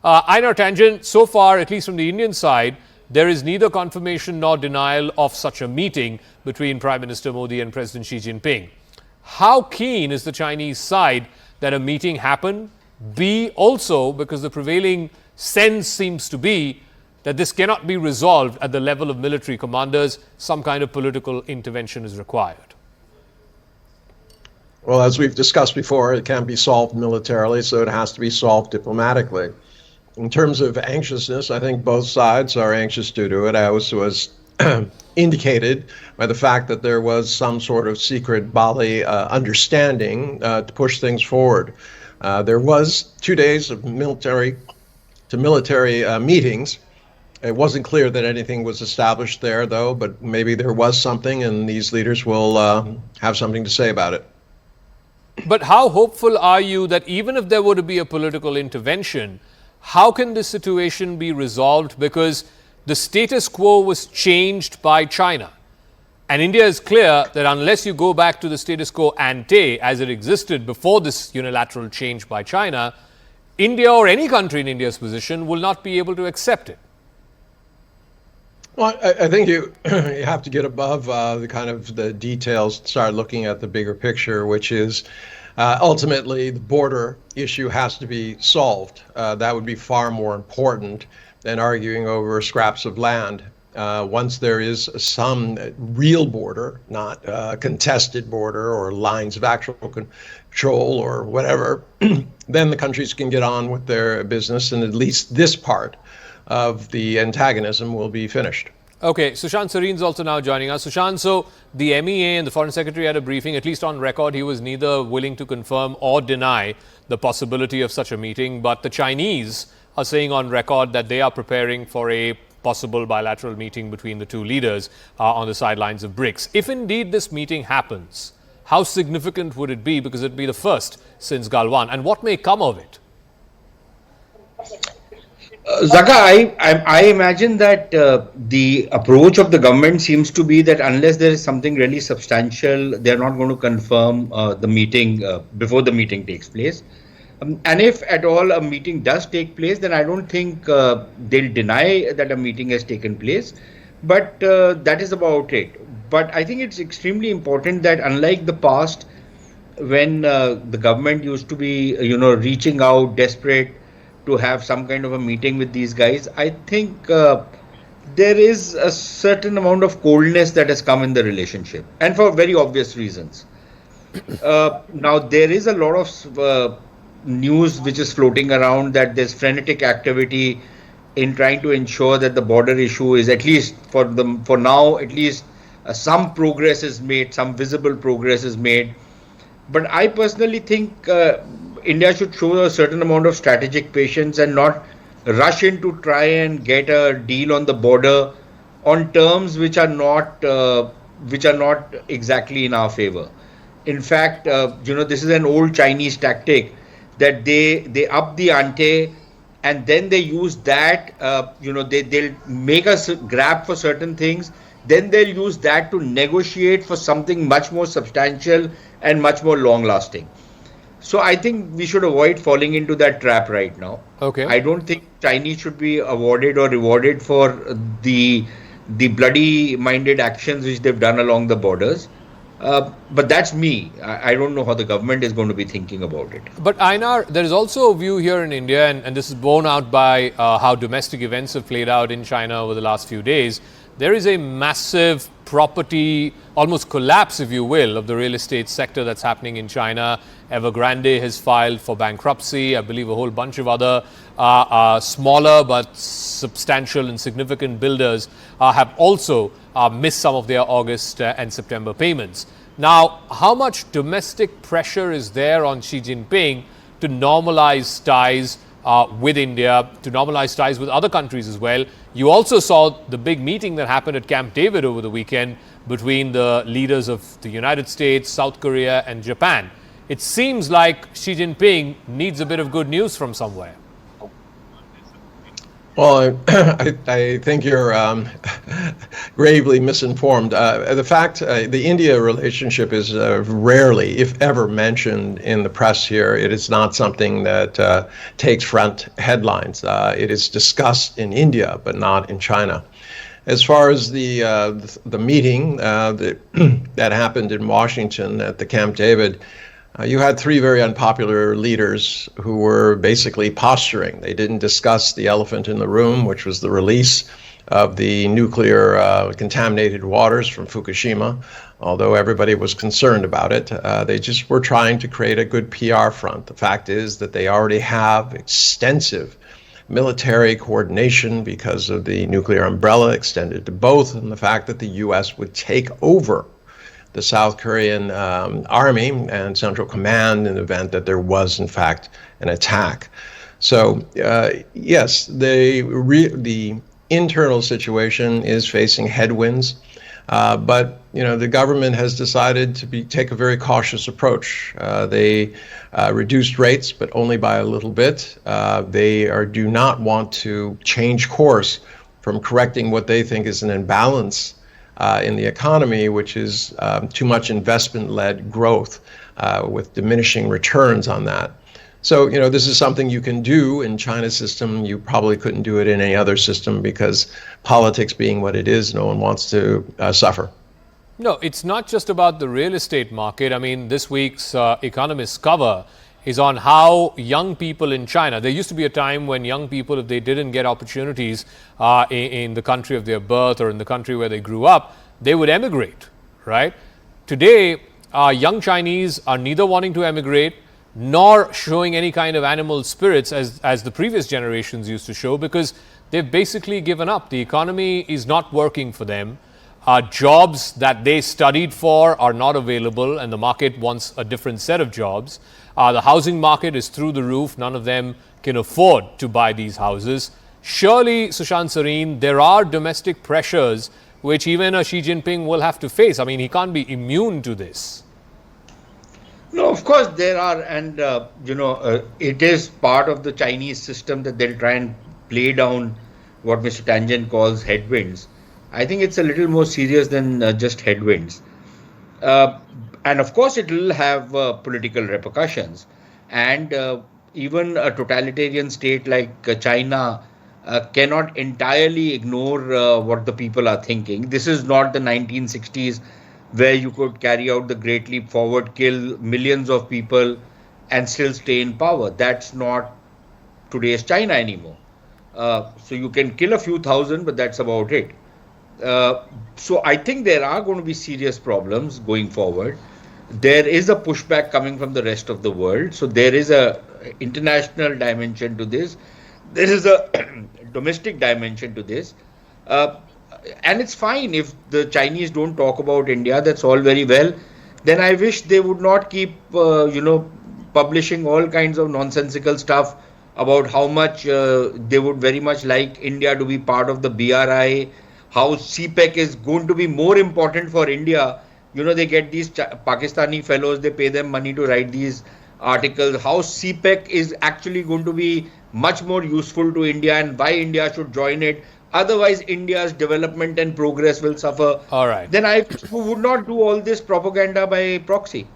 Einar Tangen, so far, at least from the Indian side, there is neither confirmation nor denial of such a meeting between Prime Minister Modi and President Xi Jinping. How keen is the Chinese side that a meeting happen? B, also because the prevailing sense seems to be that this cannot be resolved at the level of military commanders, some kind of political intervention is required. Well, as we've discussed before, it can't be solved militarily, so it has to be solved diplomatically. In terms of anxiousness, I think both sides are anxious to do it, as was indicated by the fact that there was some sort of secret Bali understanding to push things forward. There was 2 days of military meetings. It wasn't clear that anything was established there, though, but maybe there was something, and these leaders will have something to say about it. But how hopeful are you that even if there were to be a political intervention, how can this situation be resolved? Because the status quo was changed by China. And India is clear that unless you go back to the status quo ante as it existed before this unilateral change by China, India or any country in India's position will not be able to accept it. Well, I think you have to get above the kind of the details, start looking at the bigger picture, which is ultimately the border issue has to be solved. That would be far more important than arguing over scraps of land. Once there is some real border, not a contested border or lines of actual control or whatever, then the countries can get on with their business, and at least this part of the antagonism will be finished. Okay, Sushant Sareen is also now joining us. Sushant, so the MEA and the Foreign Secretary had a briefing, at least on record, he was neither willing to confirm or deny the possibility of such a meeting, but the Chinese are saying on record that they are preparing for a possible bilateral meeting between the two leaders on the sidelines of BRICS. If indeed this meeting happens, how significant would it be? Because it would be the first since Galwan, and what may come of it? Zaka, I imagine that the approach of the government seems to be that unless there is something really substantial, they're not going to confirm the meeting before the meeting takes place. And if at all a meeting does take place, then I don't think they'll deny that a meeting has taken place. But that is about it. But I think it's extremely important that unlike the past, when the government used to be, reaching out, desperate to have some kind of a meeting with these guys, I think there is a certain amount of coldness that has come in the relationship, and for very obvious reasons. Now, there is a lot of news which is floating around that there's frenetic activity in trying to ensure that the border issue is, at least for now, at least some progress is made, some visible progress is made. But I personally think India should show a certain amount of strategic patience and not rush in to try and get a deal on the border on terms which are not exactly in our favor. In fact, this is an old Chinese tactic that they up the ante and then they use that. They'll make us grab for certain things. Then they'll use that to negotiate for something much more substantial and much more long-lasting. So I think we should avoid falling into that trap right now. Okay. I don't think Chinese should be awarded or rewarded for the bloody-minded actions which they've done along the borders. But that's me. I don't know how the government is going to be thinking about it. But Einar, there is also a view here in India, and this is borne out by how domestic events have played out in China over the last few days. There is a massive property, almost collapse, if you will, of the real estate sector that's happening in China. Evergrande has filed for bankruptcy. I believe a whole bunch of other smaller but substantial and significant builders have also missed some of their August and September payments. Now, how much domestic pressure is there on Xi Jinping to normalize ties with India, to normalize ties with other countries as well? You also saw the big meeting that happened at Camp David over the weekend between the leaders of the United States, South Korea and Japan. It seems like Xi Jinping needs a bit of good news from somewhere. Well, I think you're gravely misinformed. The fact, the India relationship is rarely, if ever, mentioned in the press here. It is not something that takes front headlines. It is discussed in India, but not in China. As far as the meeting that happened in Washington at the Camp David, you had three very unpopular leaders who were basically posturing. They didn't discuss the elephant in the room, which was the release of the nuclear contaminated waters from Fukushima, although everybody was concerned about it. They just were trying to create a good PR front. The fact is that they already have extensive military coordination because of the nuclear umbrella extended to both, and the fact that the U.S. would take over the South Korean army and Central Command in the event that there was, in fact, an attack. So, yes, the internal situation is facing headwinds, but the government has decided to take a very cautious approach. They reduced rates, but only by a little bit. They do not want to change course from correcting what they think is an imbalance in the economy, which is too much investment-led growth with diminishing returns on that. So, this is something you can do in China's system. You probably couldn't do it in any other system because politics being what it is, no one wants to suffer. No, it's not just about the real estate market. I mean, this week's Economist cover is on how young people in China, there used to be a time when young people, if they didn't get opportunities in the country of their birth or in the country where they grew up, they would emigrate, right? Today, young Chinese are neither wanting to emigrate nor showing any kind of animal spirits as the previous generations used to show, because they've basically given up. The economy is not working for them. Jobs that they studied for are not available, and the market wants a different set of jobs. The housing market is through the roof. None of them can afford to buy these houses. Surely, Sushant Sareen, there are domestic pressures which even Xi Jinping will have to face. I mean, he can't be immune to this. No, of course there are, and it is part of the Chinese system that they'll try and play down what Mr. Tangen calls headwinds. I think it's a little more serious than just headwinds. And of course, it will have political repercussions. And even a totalitarian state like China cannot entirely ignore what the people are thinking. This is not the 1960s where you could carry out the Great Leap Forward, kill millions of people and still stay in power. That's not today's China anymore. So you can kill a few thousand, but that's about it. So I think there are going to be serious problems going forward. There is a pushback coming from the rest of the world. So there is a international dimension to this. There is a domestic dimension to this. And it's fine if the Chinese don't talk about India. That's all very well. Then I wish they would not keep, publishing all kinds of nonsensical stuff about how much they would very much like India to be part of the BRI, how CPEC is going to be more important for India. They get these Pakistani fellows, they pay them money to write these articles, how CPEC is actually going to be much more useful to India and why India should join it. Otherwise, India's development and progress will suffer. All right. Then I would not do all this propaganda by proxy.